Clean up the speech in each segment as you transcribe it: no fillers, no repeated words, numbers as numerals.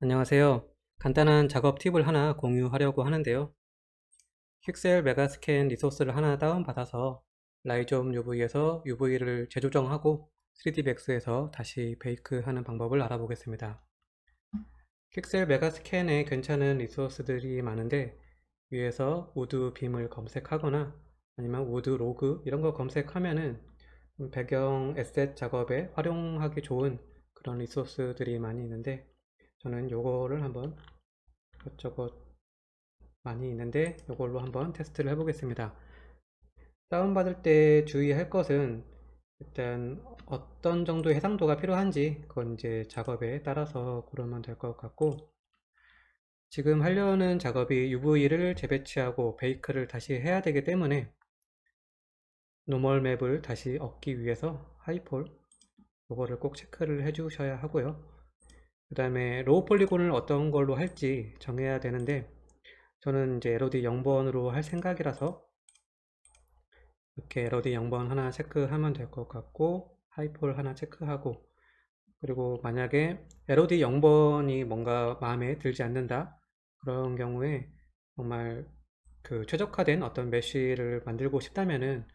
안녕하세요. 간단한 작업 팁을 하나 공유하려고 하는데요. 퀵셀 메가스캔 리소스를 하나 다운받아서 라이좀 UV에서 UV를 재조정하고 3d맥스에서 다시 베이크하는 방법을 알아보겠습니다. 퀵셀 메가스캔에 괜찮은 리소스들이 많은데 위에서 우드 빔을 검색하거나 아니면 우드 로그 이런 거 검색하면은 배경 에셋 작업에 활용하기 좋은 그런 리소스들이 많이 있는데 저는 요거를 한번 이것저것 많이 있는데 이걸로 한번 테스트를 해 보겠습니다. 다운받을 때 주의할 것은 일단 어떤 정도의 해상도가 필요한지 그건 이제 작업에 따라서 고르면 될 것 같고, 지금 하려는 작업이 UV를 재배치하고 베이크를 다시 해야 되기 때문에 노멀 맵을 다시 얻기 위해서 하이폴 이거를 꼭 체크를 해 주셔야 하고요. 그 다음에 로우 폴리곤을 어떤 걸로 할지 정해야 되는데 저는 이제 LOD 0번으로 할 생각이라서 이렇게 LOD 0번 하나 체크하면 될 것 같고, 하이폴 하나 체크하고, 그리고 만약에 LOD 0번이 뭔가 마음에 들지 않는다 그런 경우에 정말 그 최적화된 어떤 메쉬를 만들고 싶다면은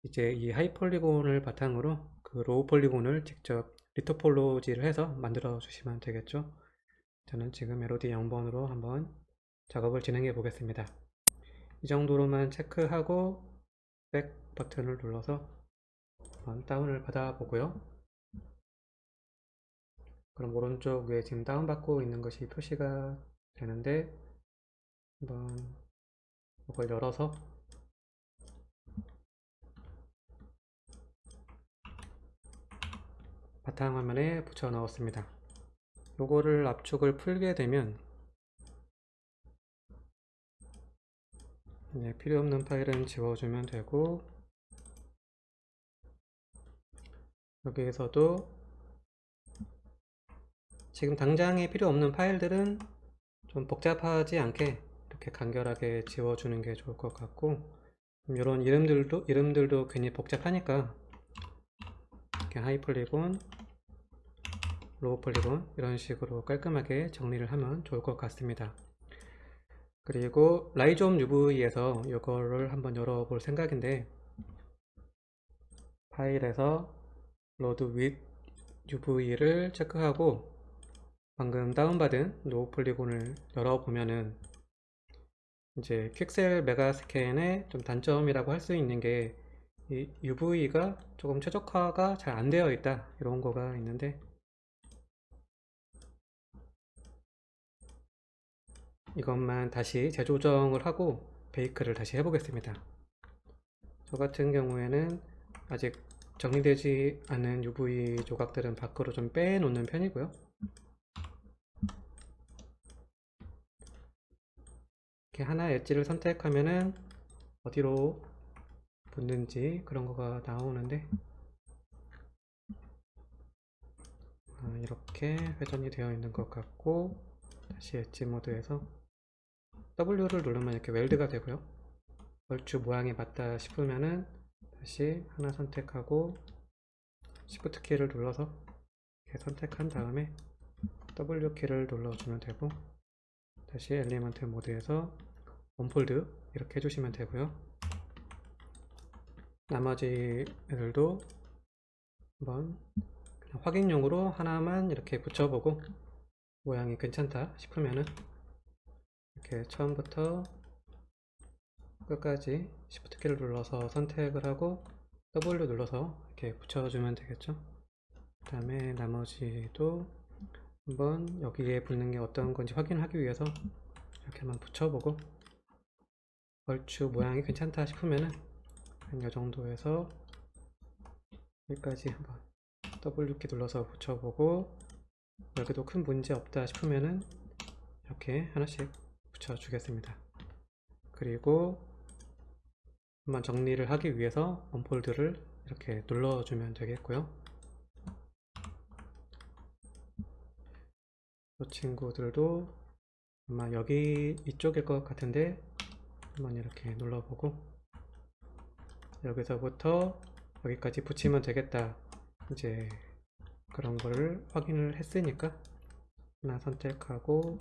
이제 이 하이폴리곤을 바탕으로 그 로우 폴리곤을 직접 리토폴로지를 해서 만들어 주시면 되겠죠. 저는 지금 LOD 0번으로 한번 작업을 진행해 보겠습니다. 이 정도로만 체크하고 백 버튼을 눌러서 한번 다운을 받아 보고요. 그럼 오른쪽 위에 지금 다운받고 있는 것이 표시가 되는데 한번 이걸 열어서 바탕화면에 붙여 넣었습니다. 요거를 압축을 풀게 되면 필요 없는 파일은 지워주면 되고, 여기에서도 지금 당장에 필요 없는 파일들은 좀 복잡하지 않게 이렇게 간결하게 지워주는 게 좋을 것 같고, 이런 이름들도 괜히 복잡하니까 이렇게 하이 폴리곤, 로우 폴리곤 이런 식으로 깔끔하게 정리를 하면 좋을 것 같습니다. 그리고 라이좀 UV에서 이거를 한번 열어볼 생각인데, 파일에서 로드 with UV를 체크하고 방금 다운받은 로우 폴리곤을 열어보면은 이제 퀵셀 메가스캔의 좀 단점이라고 할 수 있는 게 이 UV가 조금 최적화가 잘 안 되어 있다 이런 거가 있는데, 이것만 다시 재조정을 하고 베이크를 다시 해보겠습니다. 저 같은 경우에는 아직 정리되지 않은 UV 조각들은 밖으로 좀 빼놓는 편이고요. 이렇게 하나 엣지를 선택하면은 어디로 붙는지 그런 거가 나오는데, 이렇게 회전이 되어 있는 것 같고, 다시 엣지 모드에서 W를 누르면 이렇게 웰드가 되고요. 얼추 모양이 맞다 싶으면은 다시 하나 선택하고 Shift 키를 눌러서 이렇게 선택한 다음에 W 키를 눌러주면 되고, 다시 엘리먼트 모드에서 원폴드 이렇게 해주시면 되고요. 나머지 애들도 한번 그냥 확인용으로 하나만 이렇게 붙여보고 모양이 괜찮다 싶으면은 이렇게 처음부터 끝까지 Shift 키를 눌러서 선택을 하고 W 눌러서 이렇게 붙여주면 되겠죠. 그 다음에 나머지도 한번 여기에 붙는 게 어떤 건지 확인하기 위해서 이렇게 한번 붙여보고, 얼추 모양이 괜찮다 싶으면은 한 이 정도에서 여기까지 한번 W키 눌러서 붙여보고, 여기도 큰 문제 없다 싶으면은 이렇게 하나씩 붙여주겠습니다. 그리고 한번 정리를 하기 위해서 언폴드를 이렇게 눌러주면 되겠고요. 이 친구들도 아마 여기 이쪽일 것 같은데 한번 이렇게 눌러보고, 여기서부터 여기까지 붙이면 되겠다 이제 그런 거를 확인을 했으니까 하나 선택하고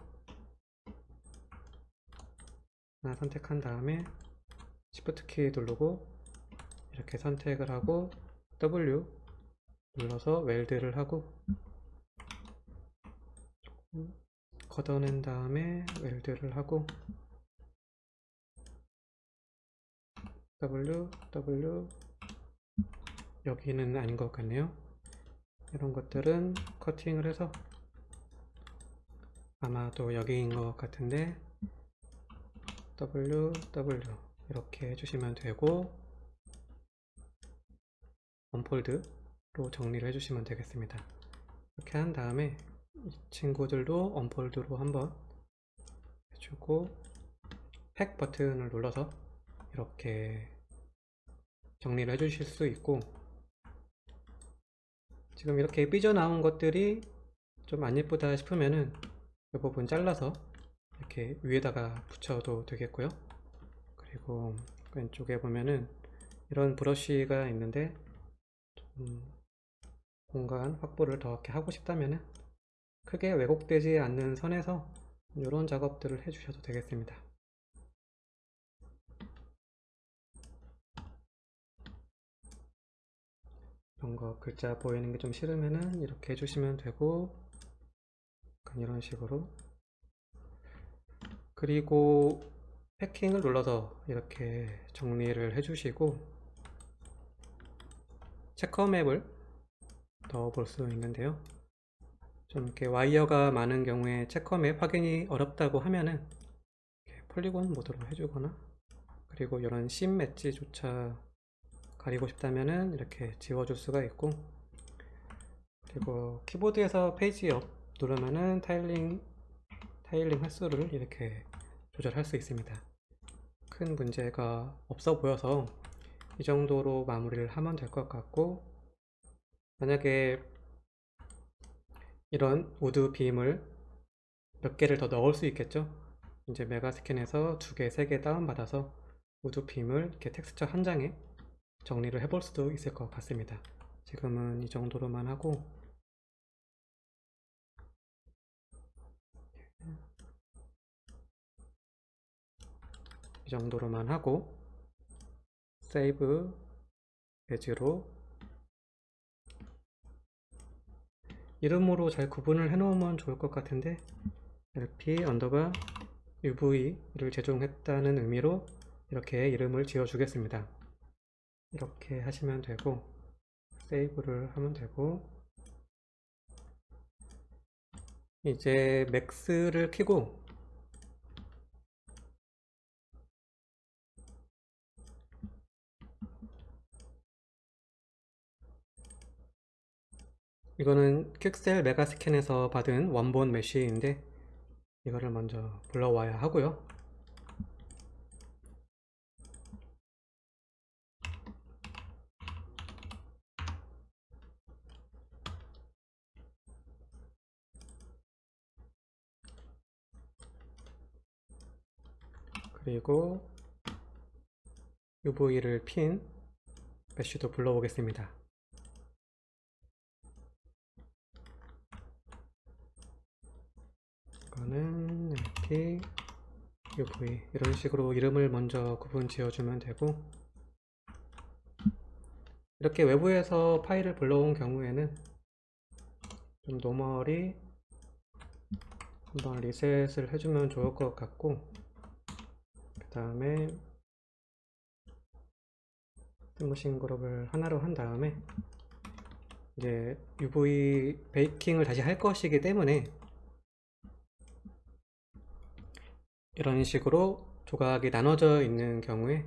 하나 선택한 다음에 Shift 키 누르고 이렇게 선택을 하고 W 눌러서 웰드를 하고 걷어낸 다음에 웰드를 하고 W 여기는 아닌 것 같네요. 이런 것들은 커팅을 해서 아마도 여기인 것 같은데 W 이렇게 해주시면 되고 언폴드로 정리를 해주시면 되겠습니다. 이렇게 한 다음에 이 친구들도 언폴드로 한번 해주고 팩 버튼을 눌러서 이렇게 정리를 해주실 수 있고, 지금 이렇게 삐져나온 것들이 좀 안 예쁘다 싶으면은 이 부분 잘라서 이렇게 위에다가 붙여도 되겠고요. 그리고 왼쪽에 보면은 이런 브러쉬가 있는데 좀 공간 확보를 더 이렇게 하고 싶다면은 크게 왜곡되지 않는 선에서 이런 작업들을 해주셔도 되겠습니다. 이런 거 글자 보이는 게 좀 싫으면은 이렇게 해주시면 되고, 약간 이런 식으로. 그리고 패킹을 눌러서 이렇게 정리를 해주시고 체커맵을 넣어 볼 수 있는데요. 좀 이렇게 와이어가 많은 경우에 체커맵 확인이 어렵다고 하면은 폴리곤 모드로 해주거나, 그리고 이런 심 맷지조차 가리고 싶다면은 이렇게 지워줄 수가 있고, 그리고 키보드에서 페이지 업 누르면은 타일링 횟수를 이렇게 조절할 수 있습니다. 큰 문제가 없어 보여서 이 정도로 마무리를 하면 될 것 같고, 만약에 이런 우드 빔을 몇 개를 더 넣을 수 있겠죠. 이제 메가스캔에서 2개, 3개 다운받아서 우드 빔을 이렇게 텍스처 한 장에 정리를 해볼 수도 있을 것 같습니다. 지금은 이 정도로만 하고, 세이브 에즈로 이름으로 잘 구분을 해 놓으면 좋을 것 같은데 lp 언더바 UV를 제공했다는 의미로 이렇게 이름을 지어 주겠습니다. 이렇게 하시면 되고 세이브를 하면 되고, 이제 맥스를 켜고 이거는 퀵셀 메가스캔에서 받은 원본 메쉬인데 이거를 먼저 불러와야 하고요. 그리고 UV를 핀 메쉬도 불러오겠습니다. 이거는 LP UV 이런 식으로 이름을 먼저 구분 지어주면 되고, 이렇게 외부에서 파일을 불러온 경우에는 좀 노멀이 한번 리셋을 해주면 좋을 것 같고, 그 다음에 스무싱 그룹을 하나로 한 다음에 이제 UV 베이킹을 다시 할 것이기 때문에 이런 식으로 조각이 나눠져 있는 경우에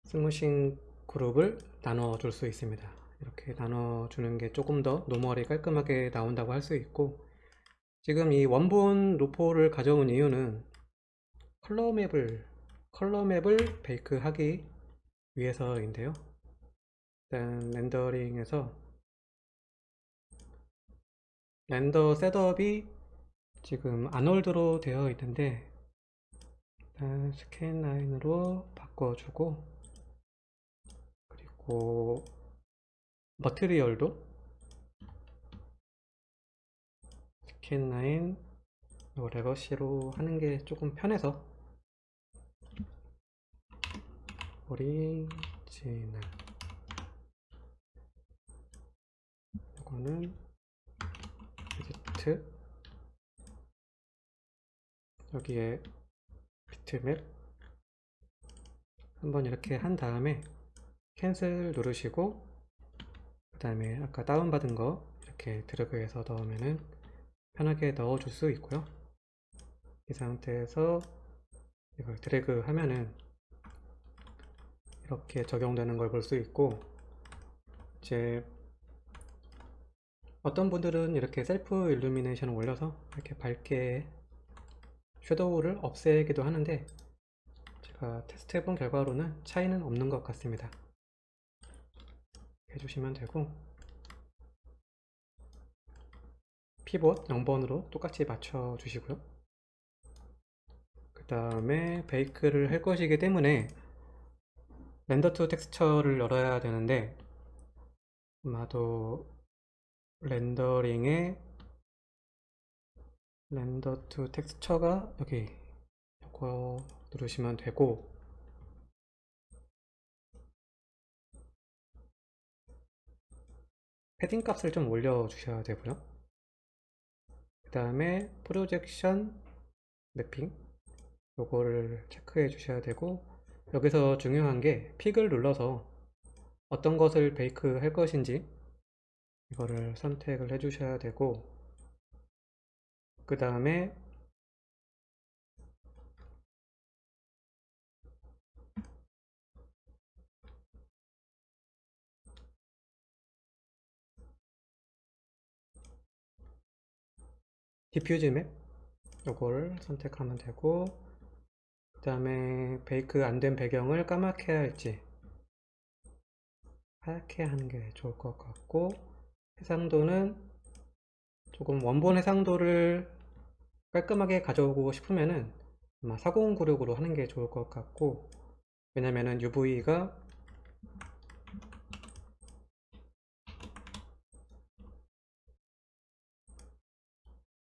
스무싱 그룹을 나눠 줄 수 있습니다. 이렇게 나눠 주는 게 조금 더 노멀이 깔끔하게 나온다고 할 수 있고, 지금 이 원본 로포를 가져온 이유는 컬러 맵을 베이크 하기 위해서인데요. 일단 렌더링에서 렌더 셋업이 지금 아놀드로 되어 있는데 일단 스캔 라인으로 바꿔주고, 그리고 머티리얼도 캔9 이거 레거시로 하는 게 조금 편해서 오리지널 이거는 비트 여기에 비트맵 한번 이렇게 한 다음에 캔슬 누르시고 그 다음에 아까 다운받은 거 이렇게 드래그해서 넣으면은 편하게 넣어줄 수 있고요. 이 상태에서 이걸 드래그 하면은 이렇게 적용되는 걸 볼 수 있고, 이제 어떤 분들은 이렇게 셀프 일루미네이션을 올려서 이렇게 밝게 섀도우를 없애기도 하는데 제가 테스트 해본 결과로는 차이는 없는 것 같습니다. 해주시면 되고, 피봇 0번으로 똑같이 맞춰 주시고요. 그 다음에 베이크를 할 것이기 때문에 렌더 투 텍스처를 열어야 되는데 아마도 렌더링에 렌더 투 텍스처가 여기 이거 누르시면 되고, 패딩 값을 좀 올려 주셔야 되고요. 그 다음에 프로젝션 매핑 요거를 체크해 주셔야 되고, 여기서 중요한 게 픽을 눌러서 어떤 것을 베이크 할 것인지 이거를 선택을 해 주셔야 되고, 그 다음에 디퓨즈 맵 요거를 선택하면 되고, 그 다음에 베이크 안 된 배경을 까맣게 해야 할지 하얗게 하는 게 좋을 것 같고, 해상도는 조금 원본 해상도를 깔끔하게 가져오고 싶으면은 아마 4096으로 하는 게 좋을 것 같고, 왜냐면은 UV가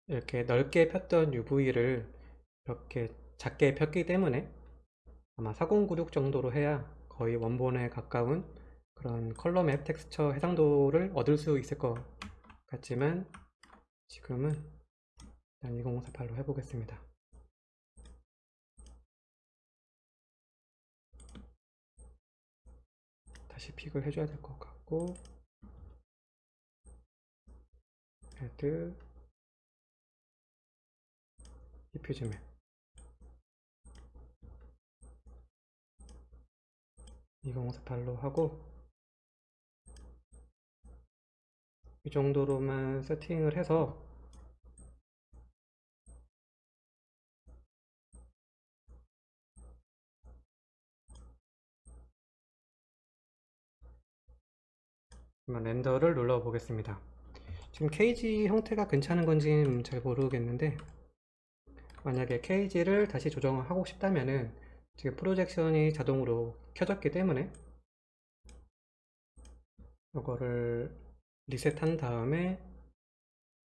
이렇게 넓게 폈던 UV를 이렇게 작게 폈기 때문에 아마 4096 정도로 해야 거의 원본에 가까운 그런 컬러 맵 텍스처 해상도를 얻을 수 있을 것 같지만, 지금은 일단 2048로 해보겠습니다. 다시 픽을 해줘야 될 것 같고, 헤드 디퓨즈 맵 2048로 하고, 이 정도로만 세팅을 해서 렌더를 눌러 보겠습니다. 지금 케이지 형태가 괜찮은 건지는 잘 모르겠는데, 만약에 케이지를 다시 조정을 하고 싶다면은 지금 프로젝션이 자동으로 켜졌기 때문에 이거를 리셋한 다음에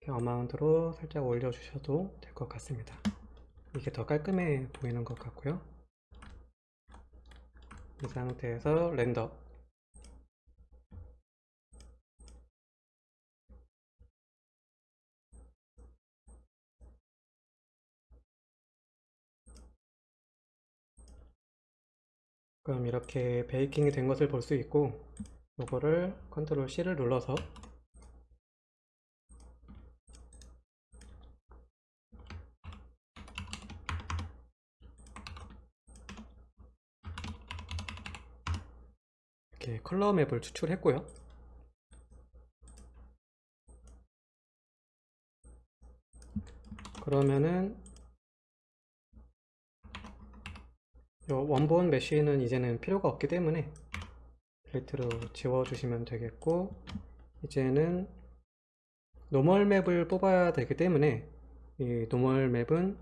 어마운트로 살짝 올려주셔도 될 것 같습니다. 이게 더 깔끔해 보이는 것 같고요. 이 상태에서 렌더 그럼 이렇게 베이킹이 된 것을 볼 수 있고, 이거를 컨트롤 C를 눌러서 이렇게 컬러 맵을 추출했고요. 그러면은 이 원본 메쉬는 이제는 필요가 없기 때문에 딜리트로 지워주시면 되겠고, 이제는 노멀 맵을 뽑아야 되기 때문에 이 노멀 맵은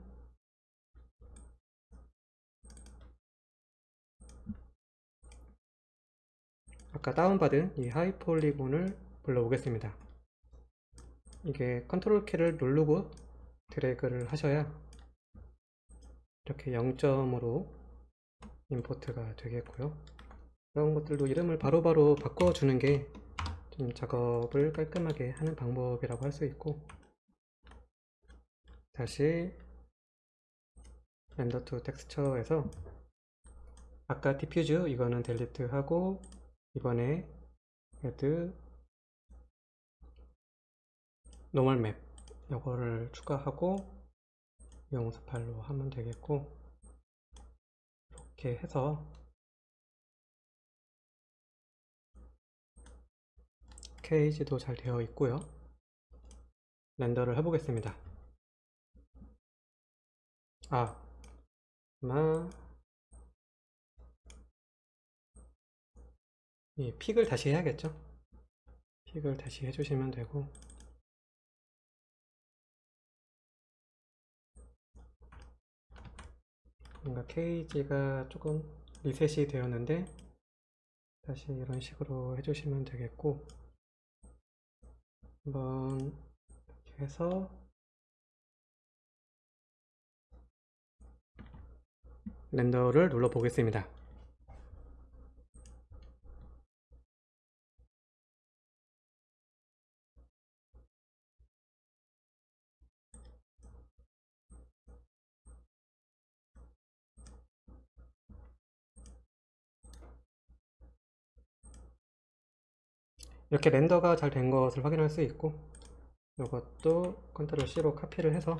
아까 다운받은 이 하이 폴리곤을 불러오겠습니다. 이게 컨트롤 키를 누르고 드래그를 하셔야 이렇게 0점으로 임포트가 되겠고요. 이런 것들도 이름을 바로바로 바꿔주는 게 좀 작업을 깔끔하게 하는 방법이라고 할 수 있고, 다시 렌더 투 텍스처에서 아까 디퓨즈 이거는 델리트 하고, 이번에 add 노멀 맵 이거를 추가하고 용서 파일로 하면 되겠고, 이렇게 해서 케이지도 잘 되어 있고요. 렌더를 해보겠습니다. 아마 이 픽을 다시 해야겠죠. 픽을 다시 해주시면 되고, 뭔가 케이지가 조금 리셋이 되었는데 다시 이런 식으로 해주시면 되겠고, 한번 이렇게 해서 렌더를 눌러 보겠습니다. 이렇게 렌더가 잘 된 것을 확인할 수 있고, 이것도 컨트롤 C로 카피를 해서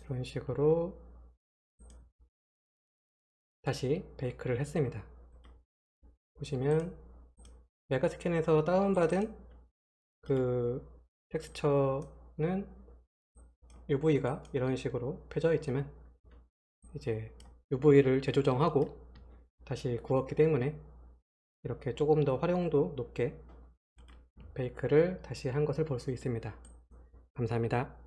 이런 식으로 다시 베이크를 했습니다. 보시면 메가스캔에서 다운받은 그 텍스처는 UV가 이런 식으로 펴져 있지만, 이제 UV를 재조정하고 다시 구웠기 때문에 이렇게 조금 더 활용도 높게 베이크를 다시 한 것을 볼 수 있습니다. 감사합니다.